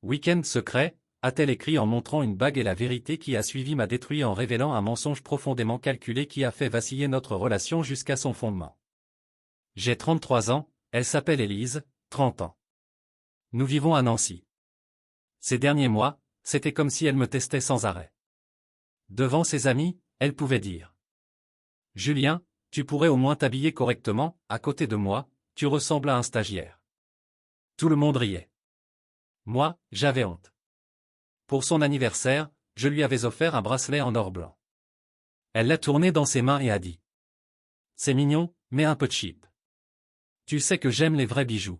Week-end secret, a-t-elle écrit en montrant une bague et la vérité qui a suivi m'a détruit en révélant un mensonge profondément calculé qui a fait vaciller notre relation jusqu'à son fondement. J'ai 33 ans, elle s'appelle Élise, 30 ans. Nous vivons à Nancy. Ces derniers mois, c'était comme si elle me testait sans arrêt. Devant ses amis, elle pouvait dire: Julien, tu pourrais au moins t'habiller correctement, à côté de moi, tu ressembles à un stagiaire. Tout le monde riait. Moi, j'avais honte. Pour son anniversaire, je lui avais offert un bracelet en or blanc. Elle l'a tourné dans ses mains et a dit: C'est mignon, mais un peu cheap. Tu sais que j'aime les vrais bijoux.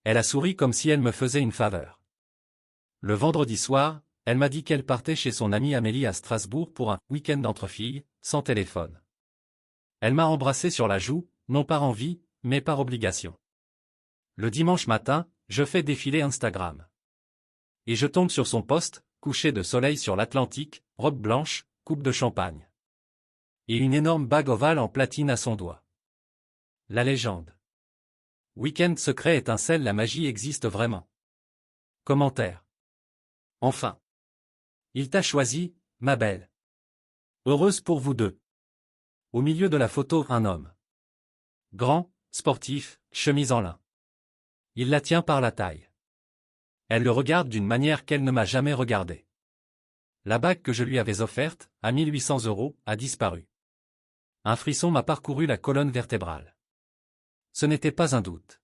Elle a souri comme si elle me faisait une faveur. Le vendredi soir, elle m'a dit qu'elle partait chez son amie Amélie à Strasbourg pour un week-end entre filles, sans téléphone. Elle m'a embrassé sur la joue, non par envie, mais par obligation. Le dimanche matin, je fais défiler Instagram. Et je tombe sur son post, coucher de soleil sur l'Atlantique, robe blanche, coupe de champagne. Et une énorme bague ovale en platine à son doigt. La légende. Week-end secret étincelle, la magie existe vraiment. Commentaire. Enfin. Il t'a choisi, ma belle. Heureuse pour vous deux. Au milieu de la photo, un homme. Grand, sportif, chemise en lin. Il la tient par la taille. Elle le regarde d'une manière qu'elle ne m'a jamais regardée. La bague que je lui avais offerte, à 1800 €, a disparu. Un frisson m'a parcouru la colonne vertébrale. Ce n'était pas un doute.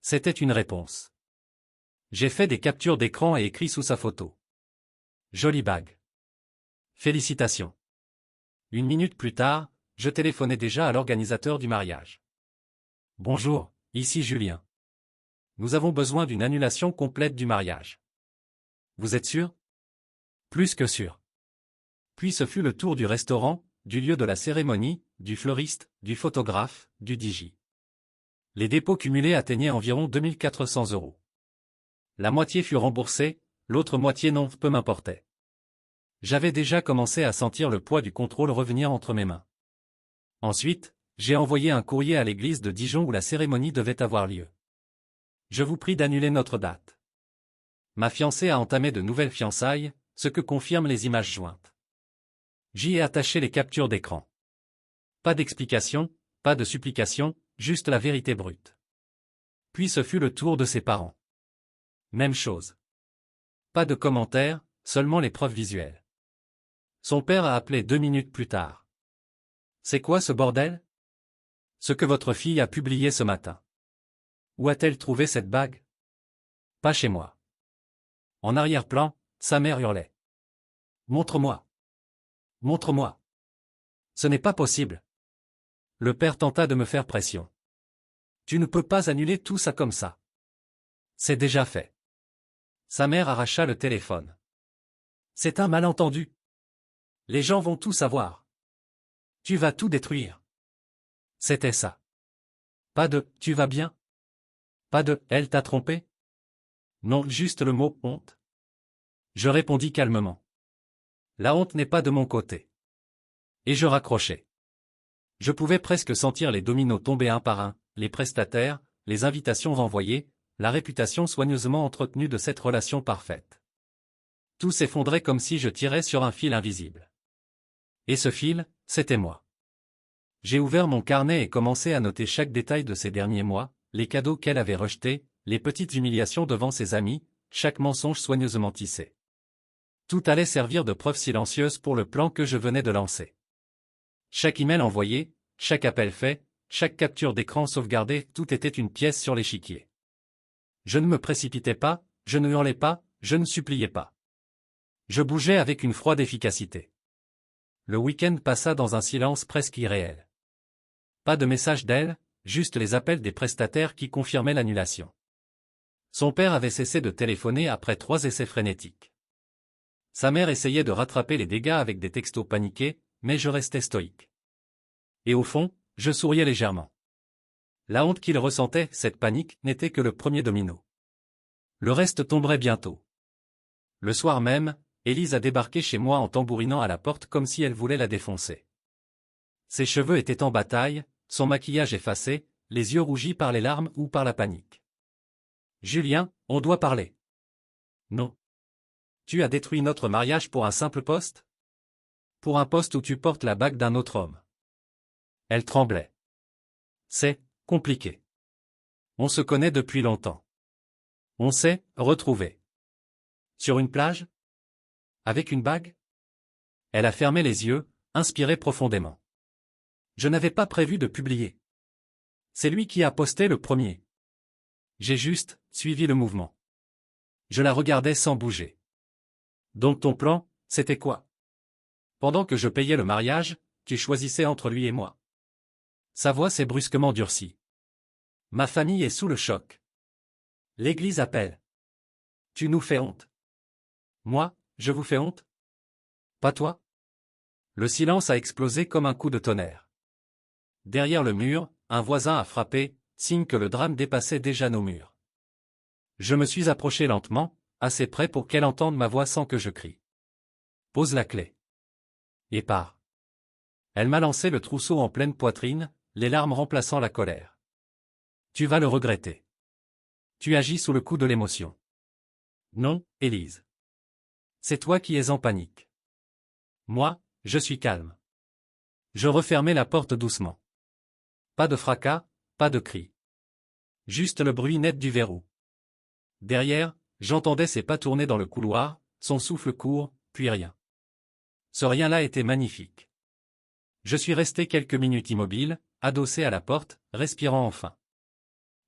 C'était une réponse. J'ai fait des captures d'écran et écrit sous sa photo: Jolie bague. Félicitations. 1 minute plus tard, je téléphonais déjà à l'organisateur du mariage. Bonjour, ici Julien. Nous avons besoin d'une annulation complète du mariage. Vous êtes sûr? Plus que sûr. Puis ce fut le tour du restaurant, du lieu de la cérémonie, du fleuriste, du photographe, du DJ. Les dépôts cumulés atteignaient environ 2400 €. La moitié fut remboursée, l'autre moitié non, peu m'importait. J'avais déjà commencé à sentir le poids du contrôle revenir entre mes mains. Ensuite, j'ai envoyé un courrier à l'église de Dijon où la cérémonie devait avoir lieu. Je vous prie d'annuler notre date. Ma fiancée a entamé de nouvelles fiançailles, ce que confirment les images jointes. J'y ai attaché les captures d'écran. Pas d'explication, pas de supplication, juste la vérité brute. Puis ce fut le tour de ses parents. Même chose. Pas de commentaires, seulement les preuves visuelles. Son père a appelé 2 minutes plus tard. C'est quoi ce bordel? Ce que votre fille a publié ce matin. Où a-t-elle trouvé cette bague? Pas chez moi. En arrière-plan, sa mère hurlait. Montre-moi. Montre-moi. Ce n'est pas possible. Le père tenta de me faire pression. Tu ne peux pas annuler tout ça comme ça. C'est déjà fait. Sa mère arracha le téléphone. C'est un malentendu. Les gens vont tout savoir. Tu vas tout détruire. C'était ça. Pas de « tu vas bien ». Pas de « elle t'a trompé ». Non, juste le mot « honte ». Je répondis calmement. La honte n'est pas de mon côté. Et je raccrochai. Je pouvais presque sentir les dominos tomber un par un, les prestataires, les invitations renvoyées, la réputation soigneusement entretenue de cette relation parfaite. Tout s'effondrait comme si je tirais sur un fil invisible. Et ce fil, c'était moi. J'ai ouvert mon carnet et commencé à noter chaque détail de ces derniers mois, les cadeaux qu'elle avait rejetés, les petites humiliations devant ses amis, chaque mensonge soigneusement tissé. Tout allait servir de preuve silencieuse pour le plan que je venais de lancer. Chaque email envoyé, chaque appel fait, chaque capture d'écran sauvegardée, tout était une pièce sur l'échiquier. Je ne me précipitais pas, je ne hurlais pas, je ne suppliais pas. Je bougeais avec une froide efficacité. Le week-end passa dans un silence presque irréel. Pas de message d'elle, juste les appels des prestataires qui confirmaient l'annulation. Son père avait cessé de téléphoner après 3 essais frénétiques. Sa mère essayait de rattraper les dégâts avec des textos paniqués, mais je restais stoïque. Et au fond, je souriais légèrement. La honte qu'il ressentait, cette panique, n'était que le premier domino. Le reste tomberait bientôt. Le soir même, Élise a débarqué chez moi en tambourinant à la porte comme si elle voulait la défoncer. Ses cheveux étaient en bataille, son maquillage effacé, les yeux rougis par les larmes ou par la panique. « Julien, on doit parler. » Non. Tu as détruit notre mariage pour un simple poste? Pour un poste où tu portes la bague d'un autre homme. Elle tremblait. C'est compliqué. On se connaît depuis longtemps. On s'est retrouvés. Sur une plage? Avec une bague? Elle a fermé les yeux, inspiré profondément. Je n'avais pas prévu de publier. C'est lui qui a posté le premier. J'ai juste suivi le mouvement. Je la regardais sans bouger. Donc ton plan, c'était quoi? Pendant que je payais le mariage, tu choisissais entre lui et moi. Sa voix s'est brusquement durcie. Ma famille est sous le choc. L'Église appelle. Tu nous fais honte. Moi, je vous fais honte? Pas toi? Le silence a explosé comme un coup de tonnerre. Derrière le mur, un voisin a frappé, signe que le drame dépassait déjà nos murs. Je me suis approché lentement, assez près pour qu'elle entende ma voix sans que je crie. Pose la clé. Et pars. Elle m'a lancé le trousseau en pleine poitrine, les larmes remplaçant la colère. Tu vas le regretter. Tu agis sous le coup de l'émotion. Non, Élise. C'est toi qui es en panique. Moi, je suis calme. Je refermai la porte doucement. Pas de fracas, pas de cris. Juste le bruit net du verrou. Derrière, j'entendais ses pas tourner dans le couloir, son souffle court, puis rien. Ce rien-là était magnifique. Je suis resté quelques minutes immobile, adossé à la porte, respirant enfin.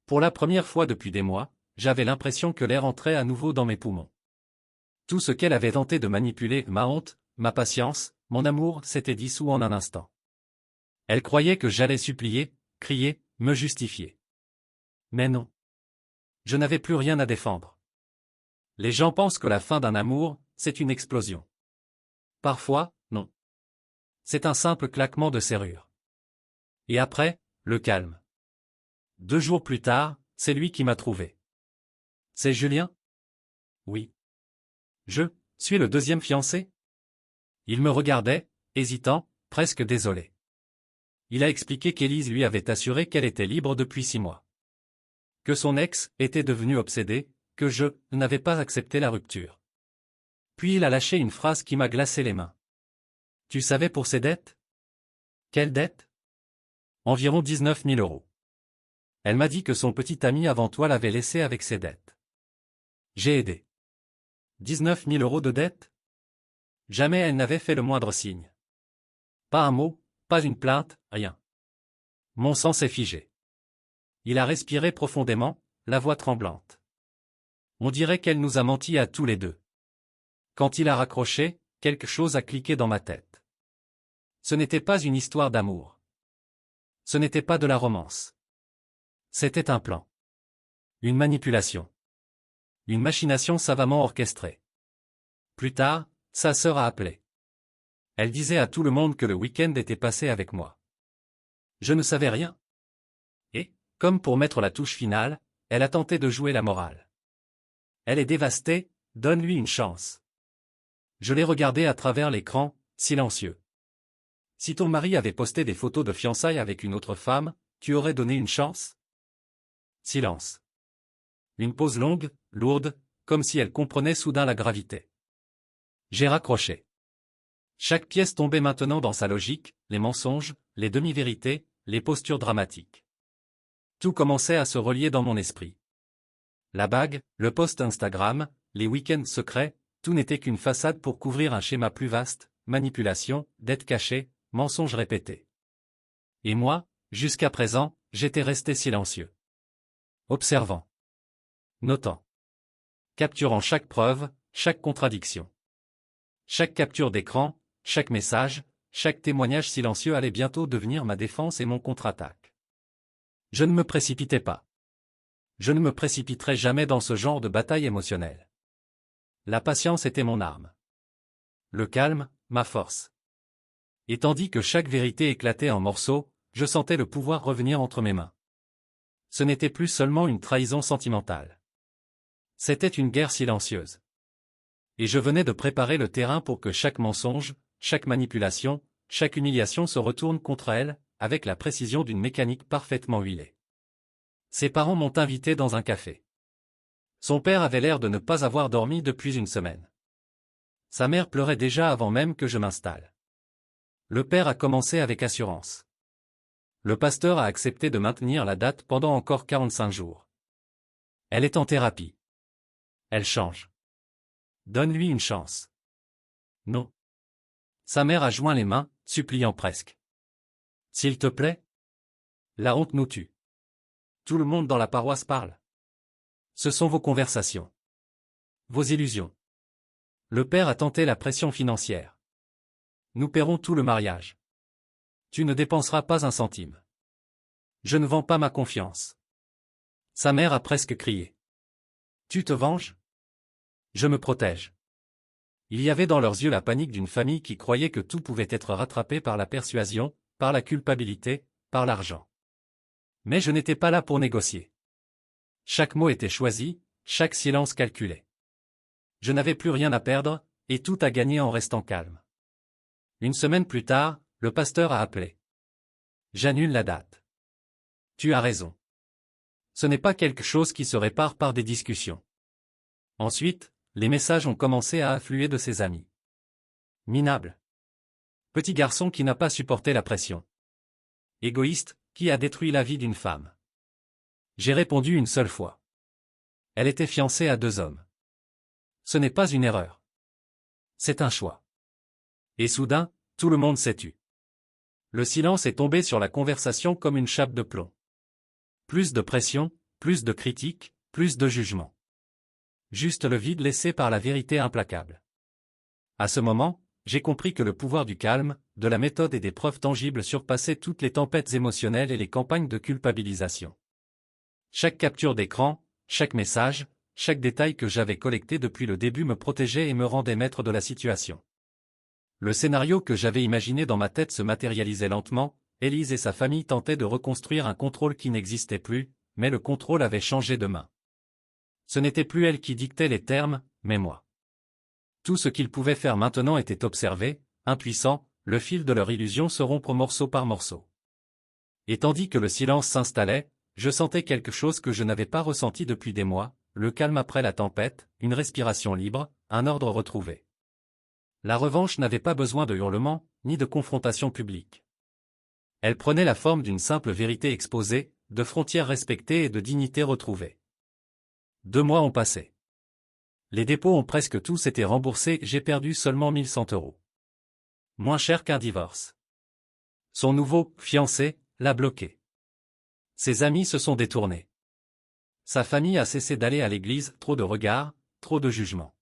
Pour la première fois depuis des mois, j'avais l'impression que l'air entrait à nouveau dans mes poumons. Tout ce qu'elle avait tenté de manipuler, ma honte, ma patience, mon amour, s'était dissous en un instant. Elle croyait que j'allais supplier, crier, me justifier. Mais non. Je n'avais plus rien à défendre. Les gens pensent que la fin d'un amour, c'est une explosion. Parfois, non. C'est un simple claquement de serrure. Et après, le calme. 2 jours plus tard, c'est lui qui m'a trouvé. C'est Julien? Oui. Je suis le deuxième fiancé? Il me regardait, hésitant, presque désolé. Il a expliqué qu'Élise lui avait assuré qu'elle était libre depuis 6 mois. Que son ex était devenu obsédé, que je n'avais pas accepté la rupture. Puis il a lâché une phrase qui m'a glacé les mains. Tu savais pour ses dettes? Quelles dettes? Environ 19 000 euros. Elle m'a dit que son petit ami avant toi l'avait laissé avec ses dettes. J'ai aidé. 19 000 euros de dettes? Jamais elle n'avait fait le moindre signe. Pas un mot, pas une plainte, rien. Mon sang s'est figé. Il a respiré profondément, la voix tremblante. On dirait qu'elle nous a menti à tous les deux. Quand il a raccroché, quelque chose a cliqué dans ma tête. Ce n'était pas une histoire d'amour. Ce n'était pas de la romance. C'était un plan. Une manipulation. Une machination savamment orchestrée. Plus tard, sa sœur a appelé. Elle disait à tout le monde que le week-end était passé avec moi. Je ne savais rien. Et, comme pour mettre la touche finale, elle a tenté de jouer la morale. Elle est dévastée, donne-lui une chance. Je l'ai regardé à travers l'écran, silencieux. Si ton mari avait posté des photos de fiançailles avec une autre femme, tu aurais donné une chance? Silence. Une pause longue, lourde, comme si elle comprenait soudain la gravité. J'ai raccroché. Chaque pièce tombait maintenant dans sa logique, les mensonges, les demi-vérités, les postures dramatiques. Tout commençait à se relier dans mon esprit. La bague, le post Instagram, les week-ends secrets, tout n'était qu'une façade pour couvrir un schéma plus vaste, manipulation, dettes cachées, mensonges répétés. Et moi, jusqu'à présent, j'étais resté silencieux. Observant. Notant. Capturant chaque preuve, chaque contradiction. Chaque capture d'écran, chaque message, chaque témoignage silencieux allait bientôt devenir ma défense et mon contre-attaque. Je ne me précipitais pas. Je ne me précipiterai jamais dans ce genre de bataille émotionnelle. La patience était mon arme. Le calme, ma force. Et tandis que chaque vérité éclatait en morceaux, je sentais le pouvoir revenir entre mes mains. Ce n'était plus seulement une trahison sentimentale. C'était une guerre silencieuse. Et je venais de préparer le terrain pour que chaque mensonge, chaque manipulation, chaque humiliation se retourne contre elle, avec la précision d'une mécanique parfaitement huilée. Ses parents m'ont invité dans un café. Son père avait l'air de ne pas avoir dormi depuis une semaine. Sa mère pleurait déjà avant même que je m'installe. Le père a commencé avec assurance. Le pasteur a accepté de maintenir la date pendant encore 45 jours. Elle est en thérapie. Elle change. Donne-lui une chance. Non. Sa mère a joint les mains, suppliant presque. S'il te plaît. La honte nous tue. Tout le monde dans la paroisse parle. Ce sont vos conversations. Vos illusions. Le père a tenté la pression financière. Nous paierons tout le mariage. Tu ne dépenseras pas un centime. Je ne vends pas ma confiance. Sa mère a presque crié. Tu te venges? Je me protège. Il y avait dans leurs yeux la panique d'une famille qui croyait que tout pouvait être rattrapé par la persuasion, par la culpabilité, par l'argent. Mais je n'étais pas là pour négocier. Chaque mot était choisi, chaque silence calculé. Je n'avais plus rien à perdre, et tout à gagner en restant calme. Une semaine plus tard, le pasteur a appelé. J'annule la date. Tu as raison. Ce n'est pas quelque chose qui se répare par des discussions. Ensuite, les messages ont commencé à affluer de ses amis. Minable. Petit garçon qui n'a pas supporté la pression. Égoïste, qui a détruit la vie d'une femme. J'ai répondu une seule fois. Elle était fiancée à 2 hommes. Ce n'est pas une erreur. C'est un choix. Et soudain, tout le monde s'est tu. Le silence est tombé sur la conversation comme une chape de plomb. Plus de pression, plus de critiques, plus de jugement. Juste le vide laissé par la vérité implacable. À ce moment, j'ai compris que le pouvoir du calme, de la méthode et des preuves tangibles surpassait toutes les tempêtes émotionnelles et les campagnes de culpabilisation. Chaque capture d'écran, chaque message, chaque détail que j'avais collecté depuis le début me protégeait et me rendait maître de la situation. Le scénario que j'avais imaginé dans ma tête se matérialisait lentement, Élise et sa famille tentaient de reconstruire un contrôle qui n'existait plus, mais le contrôle avait changé de main. Ce n'était plus elle qui dictait les termes, mais moi. Tout ce qu'ils pouvaient faire maintenant était observer, impuissant, le fil de leur illusion se rompre morceau par morceau. Et tandis que le silence s'installait, je sentais quelque chose que je n'avais pas ressenti depuis des mois, le calme après la tempête, une respiration libre, un ordre retrouvé. La revanche n'avait pas besoin de hurlements, ni de confrontation publique. Elle prenait la forme d'une simple vérité exposée, de frontières respectées et de dignité retrouvée. 2 mois ont passé. Les dépôts ont presque tous été remboursés, j'ai perdu seulement 1100 €. Moins cher qu'un divorce. Son nouveau fiancé l'a bloqué. Ses amis se sont détournés. Sa famille a cessé d'aller à l'église, trop de regards, trop de jugements.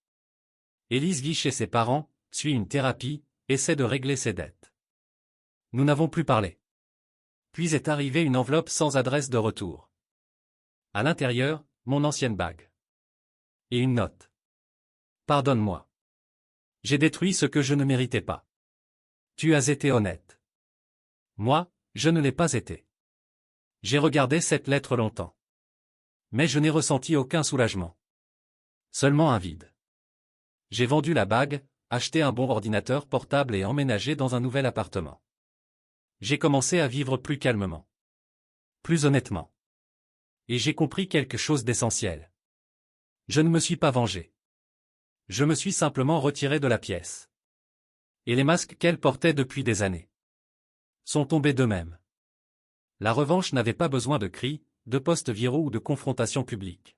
Élise vit chez ses parents, suit une thérapie, essaie de régler ses dettes. Nous n'avons plus parlé. Puis est arrivée une enveloppe sans adresse de retour. À l'intérieur, mon ancienne bague. Et une note. Pardonne-moi. J'ai détruit ce que je ne méritais pas. Tu as été honnête. Moi, je ne l'ai pas été. J'ai regardé cette lettre longtemps. Mais je n'ai ressenti aucun soulagement. Seulement un vide. J'ai vendu la bague, acheté un bon ordinateur portable et emménagé dans un nouvel appartement. J'ai commencé à vivre plus calmement. Plus honnêtement. Et j'ai compris quelque chose d'essentiel. Je ne me suis pas vengé. Je me suis simplement retiré de la pièce. Et les masques qu'elle portait depuis des années sont tombés d'eux-mêmes. La revanche n'avait pas besoin de cris, de posts viraux ou de confrontations publiques.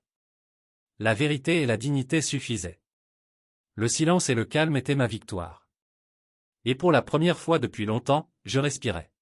La vérité et la dignité suffisaient. Le silence et le calme étaient ma victoire. Et pour la première fois depuis longtemps, je respirais.